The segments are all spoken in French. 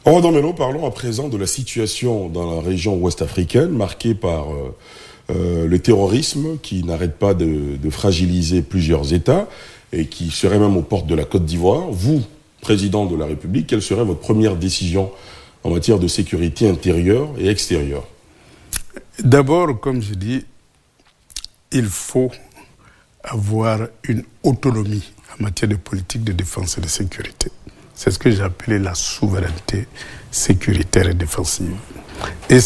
Maintenant, parlons à présent de la situation dans la région ouest africaine, marquée par le terrorisme qui n'arrête pas de fragiliser plusieurs États et qui serait même aux portes de la Côte d'Ivoire. Vous, président de la République, quelle serait votre première décision en matière de sécurité intérieure et extérieure? D'abord, comme je dis, il faut avoir une autonomie en matière de politique de défense et de sécurité. C'est ce que j'ai appelé la souveraineté sécuritaire et défensive. Et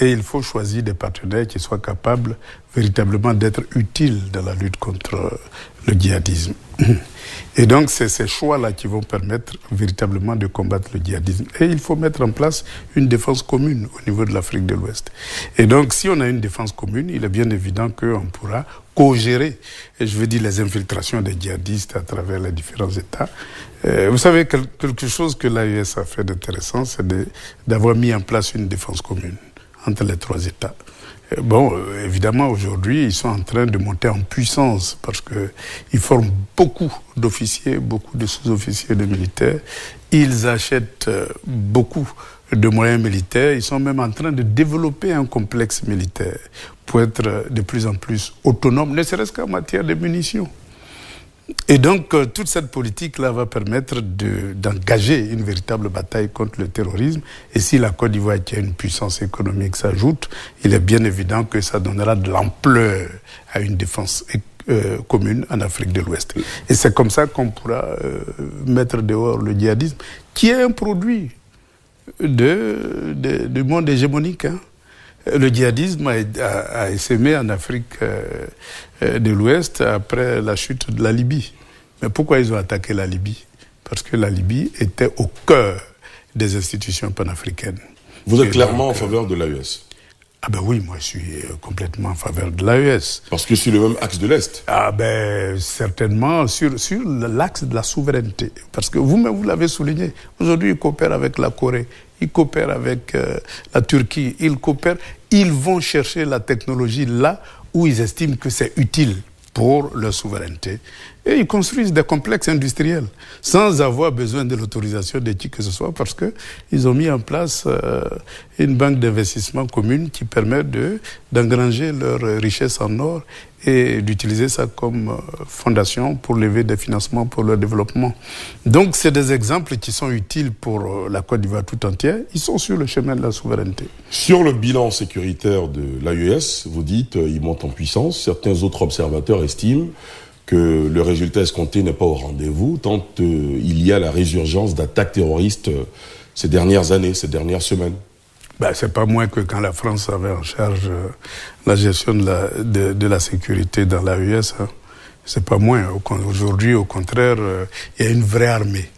il faut choisir des partenaires qui soient capables véritablement d'être utiles dans la lutte contre le djihadisme. Et donc, c'est ces choix-là qui vont permettre véritablement de combattre le djihadisme. Et il faut mettre en place une défense commune au niveau de l'Afrique de l'Ouest. Et donc, si on a une défense commune, il est bien évident qu'on pourra co-gérer, je veux dire, les infiltrations des djihadistes à travers les différents États. Vous savez, quelque chose que l'AES a fait d'intéressant, c'est d'avoir mis en place une défense commune entre les trois États. Bon, évidemment, aujourd'hui, ils sont en train de monter en puissance parce qu'ils forment beaucoup d'officiers, beaucoup de sous-officiers de militaires. Ils achètent beaucoup de moyens militaires. Ils sont même en train de développer un complexe militaire pour être de plus en plus autonome, ne serait-ce qu'en matière de munitions. Et donc, toute cette politique-là va permettre d'engager une véritable bataille contre le terrorisme. Et si la Côte d'Ivoire, qui a une puissance économique, s'ajoute, il est bien évident que ça donnera de l'ampleur à une défense commune en Afrique de l'Ouest. Et c'est comme ça qu'on pourra mettre dehors le djihadisme, qui est un produit du monde hégémonique, hein. Le djihadisme a essaimé en Afrique de l'Ouest après la chute de la Libye. Mais pourquoi ils ont attaqué la Libye? Parce que la Libye était au cœur des institutions panafricaines. Vous êtes clairement en faveur de l'AES? Ah ben oui, moi je suis complètement en faveur de l'AES. Parce que sur le même axe de l'Est? Ah ben certainement sur l'axe de la souveraineté. Parce que vous-même vous l'avez souligné, aujourd'hui ils coopèrent avec la Corée, ils coopèrent avec la Turquie, ils vont chercher la technologie là où ils estiment que c'est utile pour leur souveraineté. Et ils construisent des complexes industriels sans avoir besoin de l'autorisation de qui que ce soit parce qu'ils ont mis en place une banque d'investissement commune qui permet d'engranger leur richesse en or et d'utiliser ça comme fondation pour lever des financements pour leur développement. Donc c'est des exemples qui sont utiles pour la Côte d'Ivoire tout entière. Ils sont sur le chemin de la souveraineté. Sur le bilan sécuritaire de l'AES, vous dites il monte en puissance. Certains autres observateurs estiment que le résultat escompté n'est pas au rendez-vous, tant il y a la résurgence d'attaques terroristes ces dernières années, ces dernières semaines. Ben, c'est pas moins que quand la France avait en charge la gestion de la sécurité dans l'AES. Hein. C'est pas moins. Aujourd'hui, au contraire, il y a une vraie armée.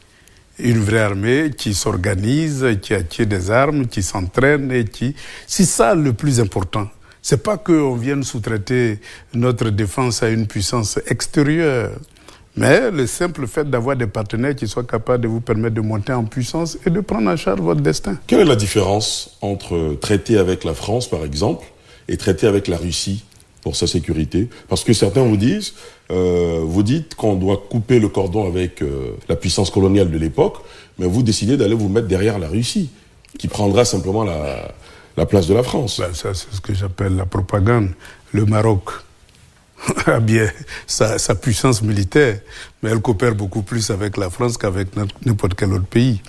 Une vraie armée qui s'organise, qui acquiert des armes, qui s'entraîne et qui... C'est ça le plus important. C'est pas qu'on vienne sous-traiter notre défense à une puissance extérieure, mais le simple fait d'avoir des partenaires qui soient capables de vous permettre de monter en puissance et de prendre en charge votre destin. Quelle est la différence entre traiter avec la France, par exemple, et traiter avec la Russie pour sa sécurité? Parce que certains vous dites qu'on doit couper le cordon avec la puissance coloniale de l'époque, mais vous décidez d'aller vous mettre derrière la Russie, qui prendra simplement la place de la France. Ben ça, c'est ce que j'appelle la propagande. Le Maroc a bien sa puissance militaire, mais elle coopère beaucoup plus avec la France qu'avec n'importe quel autre pays.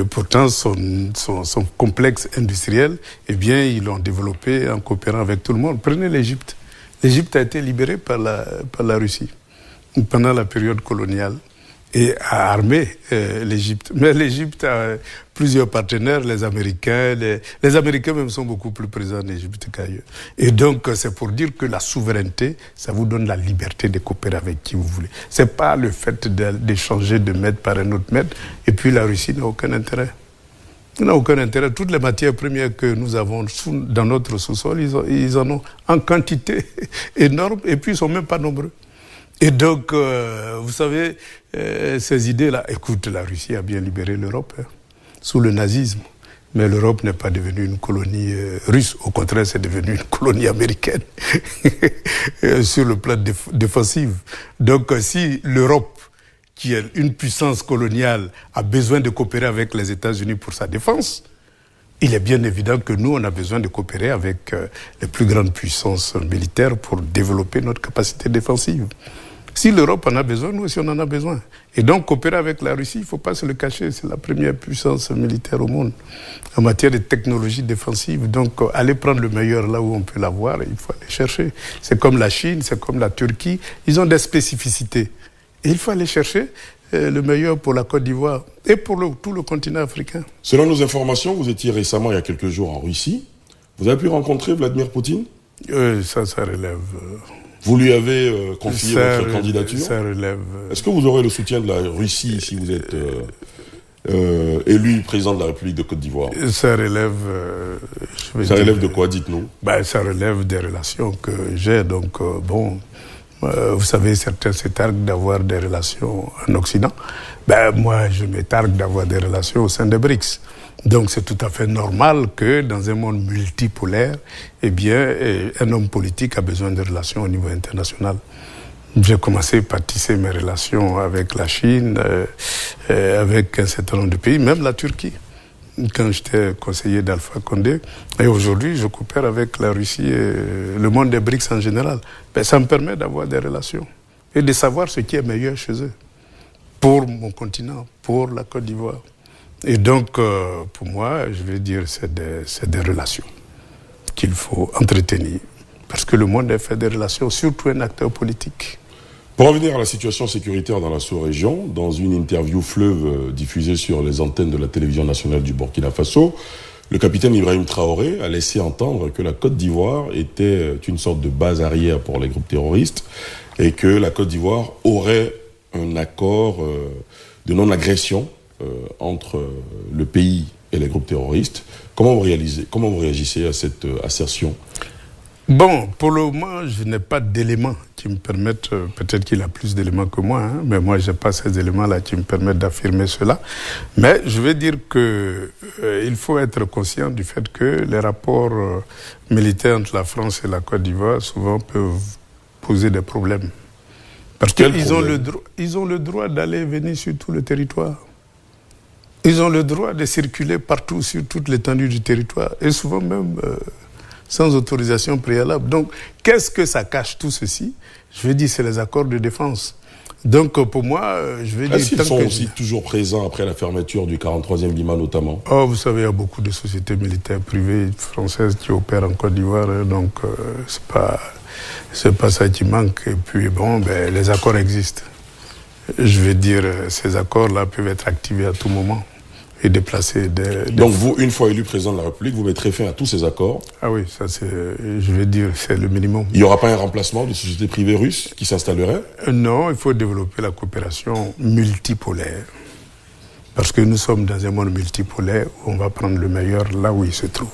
Pourtant, son complexe industriel, eh bien, ils l'ont développé en coopérant avec tout le monde. Prenez l'Égypte. L'Égypte a été libérée par la Russie pendant la période coloniale et a armé l'Égypte. Mais l'Égypte a plusieurs partenaires, les Américains. Les Américains même sont beaucoup plus présents en Égypte qu'ailleurs. Et donc, c'est pour dire que la souveraineté, ça vous donne la liberté de coopérer avec qui vous voulez. C'est pas le fait d'échanger de maître par un autre maître. Et puis, la Russie n'a aucun intérêt. Il n'a aucun intérêt. Toutes les matières premières que nous avons dans notre sous-sol, ils en ont en quantité énorme et puis ils sont même pas nombreux. Et donc, vous savez, ces idées-là, écoute, la Russie a bien libéré l'Europe sous le nazisme. Mais l'Europe n'est pas devenue une colonie russe. Au contraire, c'est devenu une colonie américaine sur le plan défensif. Donc, si l'Europe qui est une puissance coloniale, a besoin de coopérer avec les États-Unis pour sa défense, il est bien évident que nous, on a besoin de coopérer avec les plus grandes puissances militaires pour développer notre capacité défensive. Si l'Europe en a besoin, nous aussi on en a besoin. Et donc coopérer avec la Russie, il ne faut pas se le cacher, c'est la première puissance militaire au monde en matière de technologie défensive. Donc aller prendre le meilleur là où on peut l'avoir, il faut aller chercher. C'est comme la Chine, c'est comme la Turquie, ils ont des spécificités. Et il faut aller chercher le meilleur pour la Côte d'Ivoire et pour tout le continent africain. Selon nos informations, vous étiez récemment, il y a quelques jours, en Russie. Vous avez pu rencontrer Vladimir Poutine ? Ça relève... Vous lui avez confié votre candidature ? Ça relève... Est-ce que vous aurez le soutien de la Russie si vous êtes élu président de la République de Côte d'Ivoire ? Ça relève... ça relève de quoi, dites-nous ? Ça relève des relations que j'ai. Donc, vous savez, certains se targuent d'avoir des relations en Occident. Moi, je me targue d'avoir des relations au sein des BRICS. Donc c'est tout à fait normal que dans un monde multipolaire, un homme politique a besoin de relations au niveau international. J'ai commencé par tisser mes relations avec la Chine, avec un certain nombre de pays, même la Turquie, quand j'étais conseiller d'Alpha Condé. Et aujourd'hui, je coopère avec la Russie et le monde des BRICS en général. Ça me permet d'avoir des relations et de savoir ce qui est meilleur chez eux, pour mon continent, pour la Côte d'Ivoire. Et donc, pour moi, je vais dire, c'est des relations qu'il faut entretenir. Parce que le monde est fait des relations, surtout un acteur politique. Pour revenir à la situation sécuritaire dans la sous-région, dans une interview fleuve diffusée sur les antennes de la télévision nationale du Burkina Faso, le capitaine Ibrahim Traoré a laissé entendre que la Côte d'Ivoire était une sorte de base arrière pour les groupes terroristes et que la Côte d'Ivoire aurait un accord de non-agression entre le pays et les groupes terroristes. Comment vous réagissez à cette assertion ? Pour le moment, je n'ai pas d'éléments qui me permettent, peut-être qu'il a plus d'éléments que moi, mais moi, je n'ai pas ces éléments-là qui me permettent d'affirmer cela. Mais je vais dire qu'il faut être conscient du fait que les rapports militaires entre la France et la Côte d'Ivoire, souvent, peuvent poser des problèmes. Parce qu'ils ont le droit d'aller et venir sur tout le territoire. Ils ont le droit de circuler partout sur toute l'étendue du territoire et souvent même sans autorisation préalable. Donc, qu'est-ce que ça cache tout ceci ? Je vais dire, c'est les accords de défense. Donc, pour moi, je vais dire... Est-ce qu'ils sont aussi toujours présents après la fermeture du 43e Lima notamment ? Vous savez, il y a beaucoup de sociétés militaires privées françaises qui opèrent en Côte d'Ivoire, donc c'est pas ça qui manque. Et puis, les accords existent. Je vais dire, ces accords-là peuvent être activés à tout moment. Et déplacer Donc vous, une fois élu président de la République, vous mettrez fin à tous ces accords ? Ah oui, ça je vais dire, c'est le minimum. Il n'y aura pas un remplacement de sociétés privées russes qui s'installerait ? Non, il faut développer la coopération multipolaire. Parce que nous sommes dans un monde multipolaire où on va prendre le meilleur là où il se trouve.